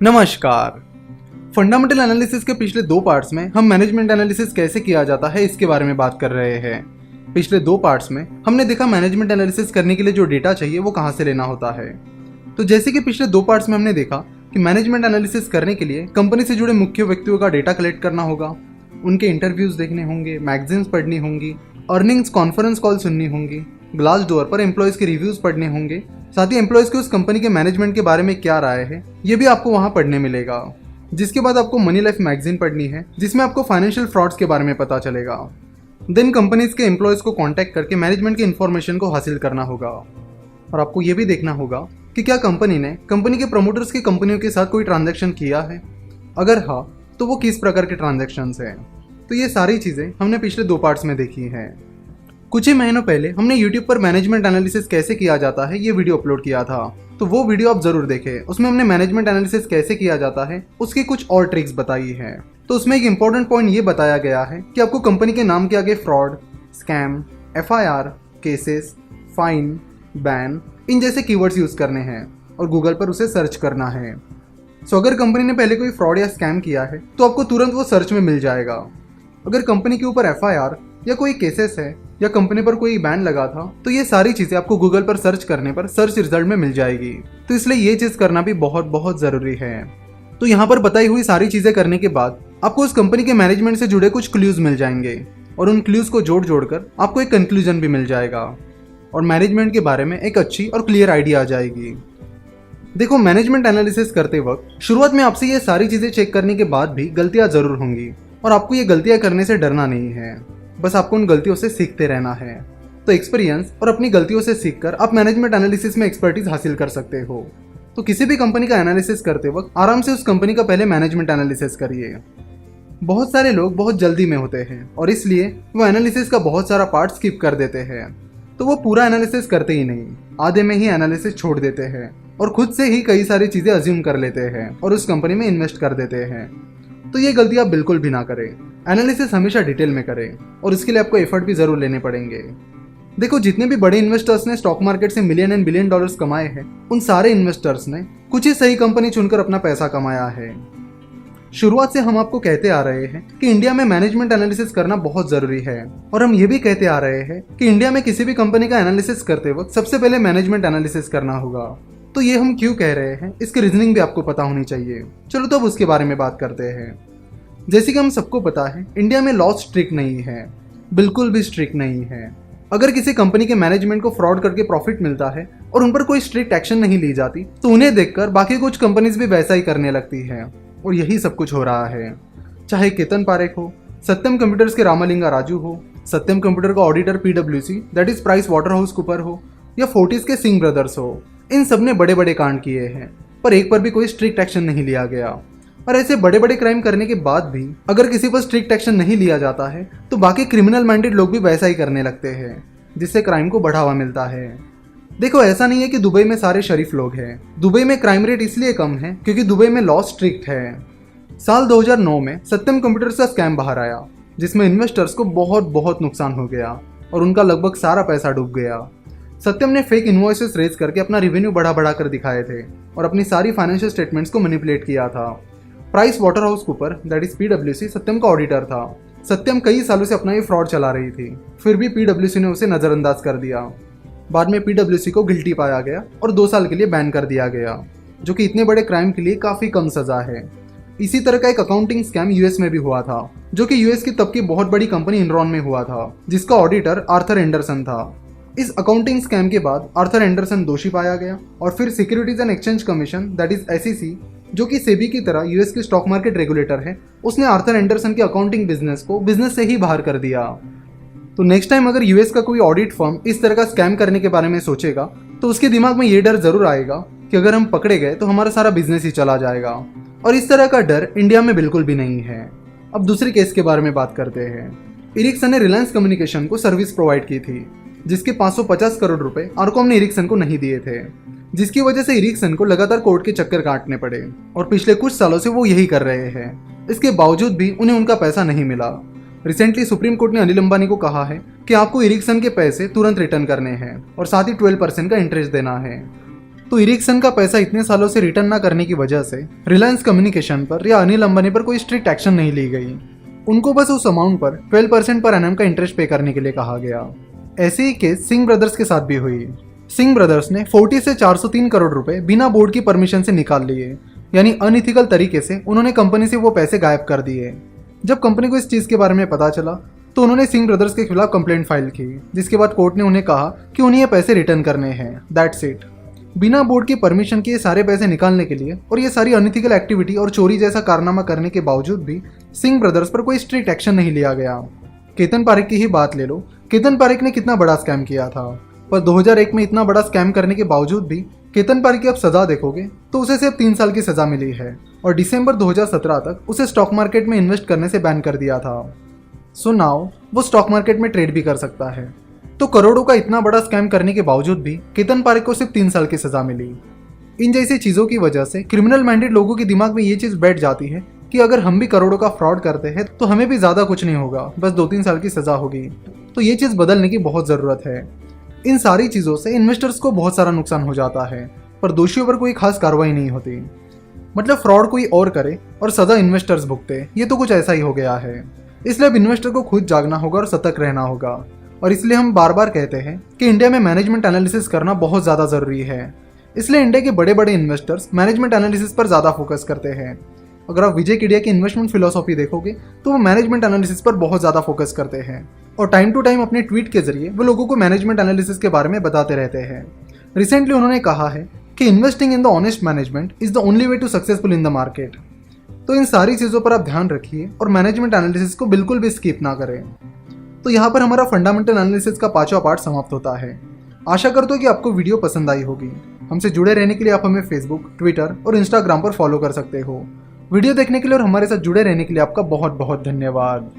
नमस्कार। Fundamental analysis के पिछले दो पार्ट्स में हम मैनेजमेंट एनालिसिस कैसे किया जाता है इसके बारे में बात कर रहे हैं। पिछले दो पार्ट्स में हमने देखा मैनेजमेंट एनालिसिस करने के लिए जो डेटा चाहिए वो कहाँ से लेना होता है। तो जैसे कि पिछले दो पार्ट्स में हमने देखा कि मैनेजमेंट एनालिसिस करने के लिए कंपनी से जुड़े मुख्य व्यक्तियों का डेटा कलेक्ट करना होगा, उनके इंटरव्यूज देखने होंगे, मैगजीन्स पढ़नी होंगी, अर्निंग्स कॉन्फ्रेंस कॉल सुननी होंगी, ग्लास डोर पर एम्प्लॉयज के रिव्यूज पढ़ने होंगे, साथ ही एम्प्लॉयज की उस कंपनी के मैनेजमेंट के बारे में क्या राय है ये भी आपको वहां पढ़ने मिलेगा। जिसके बाद आपको मनी लाइफ मैगजीन पढ़नी है जिसमें आपको फाइनेंशियल फ्रॉड्स के बारे में पता चलेगा। देन कंपनीज के एम्प्लॉयज को कांटेक्ट करके मैनेजमेंट की इन्फॉर्मेशन को हासिल करना होगा और आपको ये भी देखना होगा कि क्या कंपनी ने कंपनी के प्रमोटर्स की कंपनियों के साथ कोई ट्रांजैक्शन किया है, अगर हाँ तो वो किस प्रकार के ट्रांजैक्शंस हैं। तो ये सारी चीज़ें हमने पिछले दो पार्ट्स में देखी हैं। कुछ ही महीनों पहले हमने YouTube पर मैनेजमेंट एनालिसिस कैसे किया जाता है ये वीडियो अपलोड किया था, तो वो वीडियो आप जरूर देखें। उसमें हमने मैनेजमेंट एनालिसिस कैसे किया जाता है उसकी कुछ और ट्रिक्स बताई हैं। तो उसमें एक इंपॉर्टेंट पॉइंट ये बताया गया है कि आपको कंपनी के नाम के आगे fraud, scam, FIR, cases, fine, ban इन जैसे कीवर्ड्स यूज करने हैं और गूगल पर उसे सर्च करना है। सो अगर कंपनी ने पहले कोई फ्रॉड या स्कैम किया है तो आपको तुरंत वो सर्च में मिल जाएगा। अगर कंपनी के ऊपर FIR या कोई केसेस है या कंपनी पर कोई बैन लगा था तो ये सारी चीजें आपको गूगल पर सर्च करने पर सर्च रिजल्ट में मिल जाएगी। तो इसलिए ये चीज करना भी बहुत बहुत जरूरी है। तो यहाँ पर बताई हुई सारी चीजें करने के बाद आपको उस कंपनी के मैनेजमेंट से जुड़े कुछ क्लूज मिल जाएंगे और उन क्लूज को जोड़ जोड़कर आपको एक कंक्लूजन भी मिल जाएगा और मैनेजमेंट के बारे में एक अच्छी और क्लियर आइडिया आ जाएगी। देखो, मैनेजमेंट एनालिसिस करते वक्त शुरुआत में आपसे ये सारी चीजें चेक करने के बाद भी गलतियां जरूर होंगी और आपको ये गलतियां करने से डरना नहीं है, बस आपको उन गलतियों से सीखते रहना है। तो एक्सपीरियंस और अपनी गलतियों से सीखकर आप मैनेजमेंट एनालिसिस में एक्सपर्टीज हासिल कर सकते हो। तो किसी भी कंपनी का एनालिसिस करते वक्त आराम से उस कंपनी का पहले मैनेजमेंट एनालिसिस करिए। बहुत सारे लोग बहुत जल्दी में होते हैं और इसलिए वो एनालिसिस का बहुत सारा पार्ट स्किप कर देते हैं, तो वो पूरा एनालिसिस करते ही नहीं, आधे में ही एनालिसिस छोड़ देते हैं और खुद से ही कई सारी चीजें अज्यूम कर लेते हैं और उस कंपनी में इन्वेस्ट कर देते हैं। तो ये गलती आप बिल्कुल भी ना करें। एनालिसिस हमेशा डिटेल में करें और इसके लिए आपको एफर्ट भी जरूर लेने पड़ेंगे। देखो, जितने भी बड़े इन्वेस्टर्स ने स्टॉक मार्केट से मिलियन एंड बिलियन डॉलर्स कमाए हैं, उन सारे इन्वेस्टर्स ने कुछ ही सही कंपनी चुनकर अपना पैसा कमाया है। शुरुआत से हम आपको कहते आ रहे हैं कि इंडिया में मैनेजमेंट एनालिसिस करना बहुत जरूरी है और हम ये भी कहते आ रहे हैं कि इंडिया में किसी भी कंपनी का एनालिसिस करते वक्त सबसे पहले मैनेजमेंट एनालिसिस करना होगा। तो ये हम क्यों कह रहे हैं इसकी रीजनिंग भी आपको पता होनी चाहिए। चलो तो अब उसके बारे में बात करते हैं। जैसे कि हम सबको पता है, इंडिया में लॉ स्ट्रिक्ट नहीं है, बिल्कुल भी स्ट्रिक्ट नहीं है। अगर किसी कंपनी के मैनेजमेंट को फ्रॉड करके प्रॉफिट मिलता है और उन पर कोई स्ट्रिक्ट एक्शन नहीं ली जाती तो उन्हें देखकर बाकी कुछ कंपनीज भी वैसा ही करने लगती है और यही सब कुछ हो रहा है। चाहे केतन पारेख हो, सत्यम कंप्यूटर्स के रामालिंगा राजू हो, सत्यम कंप्यूटर का auditor PwC that is price water house Cooper हो या फोर्टिस के सिंह ब्रदर्स हो, इन सब ने बड़े बड़े कांड किए हैं पर एक पर भी कोई स्ट्रिक्ट एक्शन नहीं लिया गया। और ऐसे बड़े बड़े क्राइम करने के बाद भी अगर किसी पर स्ट्रिक्ट एक्शन नहीं लिया जाता है तो बाकी क्रिमिनल माइंडेड लोग भी वैसा ही करने लगते हैं, जिससे क्राइम को बढ़ावा मिलता है। देखो, ऐसा नहीं है कि दुबई में सारे शरीफ लोग हैं। दुबई में क्राइम रेट इसलिए कम है क्योंकि दुबई में लॉ स्ट्रिक्ट है। साल 2009 में सत्यम कंप्यूटर्स का स्कैम बाहर आया जिसमें इन्वेस्टर्स को बहुत नुकसान हो गया और उनका लगभग सारा पैसा डूब गया। सत्यम ने फेक इनवॉइसेस रेज करके अपना रेवेन्यू बढ़ा कर दिखाए थे और अपनी सारी फाइनेंशियल स्टेटमेंट्स को मैनिपुलेट किया था। Price water house Cooper that is PwC सत्यम का ऑडिटर था। सत्यम कई सालों से अपना ये फ्रॉड चला रही थी, फिर भी PwC ने उसे नजरअंदाज कर दिया। बाद में PwC को गिल्टी पाया गया और 2 साल के लिए बैन कर दिया गया, जो कि इतने बड़े क्राइम के लिए काफी कम सजा है। इसी तरह का एक अकाउंटिंग स्कैम US में भी हुआ था, जो कि US की तब की बहुत बड़ी कंपनी इनरॉन में हुआ था, जिसका ऑडिटर आर्थर एंडरसन था। इस अकाउंटिंग स्कैम के बाद आर्थर एंडरसन दोषी पाया गया और फिर securities and exchange commission that is SEC, जो कि सेबी की तरह US की स्टॉक मार्केट रेगुलेटर है, उसने आर्थर एंडरसन के अकाउंटिंग बिजनेस को बिजनेस से ही बाहर कर दिया। तो नेक्स्ट टाइम अगर US का कोई ऑडिट फर्म इस तरह का स्कैम करने के बारे में सोचेगा तो उसके दिमाग में ये डर जरूर आएगा कि अगर हम पकड़े गए तो हमारा सारा बिजनेस ही चला जाएगा, और इस तरह का डर इंडिया में बिल्कुल भी नहीं है। अब दूसरे केस के बारे में बात करते हैं। इरिक्सन ने रिलायंस कम्युनिकेशन को सर्विस प्रोवाइड की थी जिसके 550 करोड़ रुपए आरकॉम ने इरिक्सन को नहीं दिए थे, जिसकी वजह से इरिक्सन को लगातार कोर्ट के चक्कर काटने पड़े और पिछले कुछ सालों से वो यही कर रहे हैं। इसके बावजूद भी उन्हें उनका पैसा नहीं मिला। रिसेंटली सुप्रीम कोर्ट ने अनिल अंबानी को कहा है कि आपको इरिक्सन के पैसे तुरंत रिटर्न करने हैं और साथ ही 12% का इंटरेस्ट देना है। तो इरिक्सन का पैसा इतने सालों से रिटर्न ना करने की वजह से रिलायंस कम्युनिकेशन पर या अनिल अंबानी पर कोई स्ट्रिक्ट एक्शन नहीं ली गई। उनको बस उस अमाउंट पर 12% पर एनएम का इंटरेस्ट पे करने के लिए कहा गया। ऐसे ही केस सिंह ब्रदर्स के साथ भी हुई। सिंह ब्रदर्स ने 40 से 403 करोड़ रुपए बिना बोर्ड की परमिशन से निकाल लिए, यानी अनइथिकल तरीके से उन्होंने कंपनी से वो पैसे गायब कर दिए। जब कंपनी को इस चीज़ के बारे में पता चला तो उन्होंने सिंह ब्रदर्स के खिलाफ कंप्लेंट फाइल की, जिसके बाद कोर्ट ने उन्हें कहा कि उन्हें ये पैसे रिटर्न करने हैं। That's it. बिना बोर्ड की परमिशन के ये सारे पैसे निकालने के लिए और ये सारी अनइथिकल एक्टिविटी और चोरी जैसा कारनामा करने के बावजूद भी सिंह ब्रदर्स पर कोई स्ट्रिक्ट एक्शन नहीं लिया गया। केतन पारेख की ही बात ले लो। केतन पारेख ने कितना बड़ा स्कैम किया था, पर 2001 में इतना बड़ा स्कैम करने के बावजूद भी केतन पारेख की आप सजा देखोगे तो उसे सिर्फ 3 साल की सजा मिली है और दिसंबर 2017 तक उसे स्टॉक मार्केट में इन्वेस्ट करने से बैन कर दिया था। सो नाउ वो स्टॉक मार्केट में ट्रेड भी कर सकता है। तो करोड़ों का इतना बड़ा स्कैम करने के बावजूद भी केतन पारेख को सिर्फ 3 साल की सजा मिली। इन जैसी चीज़ों की वजह से क्रिमिनल माइंडेड लोगों के दिमाग में ये चीज़ बैठ जाती है कि अगर हम भी करोड़ों का फ्रॉड करते हैं तो हमें भी ज़्यादा कुछ नहीं होगा, बस 2-3 साल की सजा होगी। तो ये चीज़ बदलने की बहुत ज़रूरत है। इन सारी चीज़ों से इन्वेस्टर्स को बहुत सारा नुकसान हो जाता है, पर दोषियों पर कोई खास कार्रवाई नहीं होती। मतलब फ्रॉड कोई और करे और सजा इन्वेस्टर्स भुगते, ये तो कुछ ऐसा ही हो गया है। इसलिए अब इन्वेस्टर को खुद जागना होगा और सतर्क रहना होगा। और इसलिए हम बार बार कहते हैं कि इंडिया में मैनेजमेंट एनालिसिस करना बहुत ज़्यादा ज़रूरी है। इसलिए इंडिया के बड़े बड़े इन्वेस्टर्स मैनेजमेंट एनालिसिस पर ज़्यादा फोकस करते हैं। अगर आप विजय केडिया की इन्वेस्टमेंट फिलोसॉफी देखोगे तो वो मैनेजमेंट एनालिसिस पर बहुत ज़्यादा फोकस करते हैं और टाइम टू टाइम अपने ट्वीट के जरिए वो लोगों को मैनेजमेंट एनालिसिस के बारे में बताते रहते हैं। रिसेंटली उन्होंने कहा है कि investing in the honest management is the only way to successful in the market. तो इन सारी चीज़ों पर आप ध्यान रखिए और मैनेजमेंट एनालिसिस को बिल्कुल भी स्किप ना करें। तो यहाँ पर हमारा फंडामेंटल एनालिसिस का 5वां पार्ट समाप्त होता है। आशा करता हूँ कि आपको वीडियो पसंद आई होगी। हमसे जुड़े रहने के लिए आप हमें फेसबुक, ट्विटर और इंस्टाग्राम पर फॉलो कर सकते हो। वीडियो देखने के लिए और हमारे साथ जुड़े रहने के लिए आपका बहुत बहुत धन्यवाद।